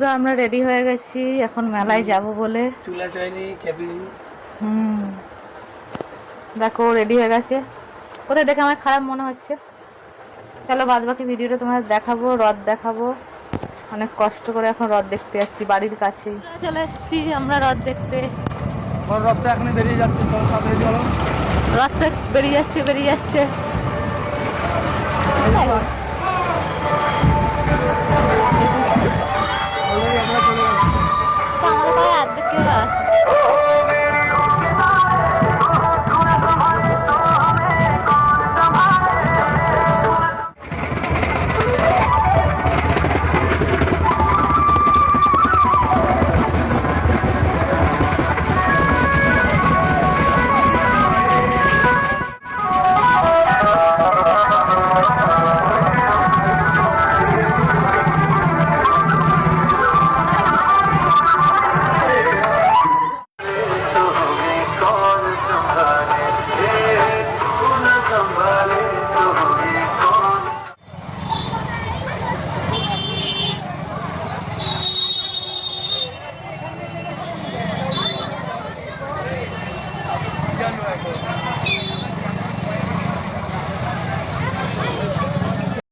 বন্ধুরা আমরা রেডি হয়ে গেছি এখন মেলায় যাব বলে। চুলা চাইনি খেপেছি। দেখো রেডি হয়ে গেছে। কোথায় দেখে আমার খারাপ মনে হচ্ছে। চলো বাদ বাকি ভিডিওটা তোমাদের দেখাবো, রথ দেখাবো। অনেক কষ্ট করে এখন রথ দেখতে যাচ্ছি বাড়ির কাছেই। চলে এসেছি আমরা রথ দেখতে। রথটা এখনই বেরিয়ে যাচ্ছে, চলো তাড়াতাড়ি চলো। রথটা বেরিয়ে যাচ্ছে।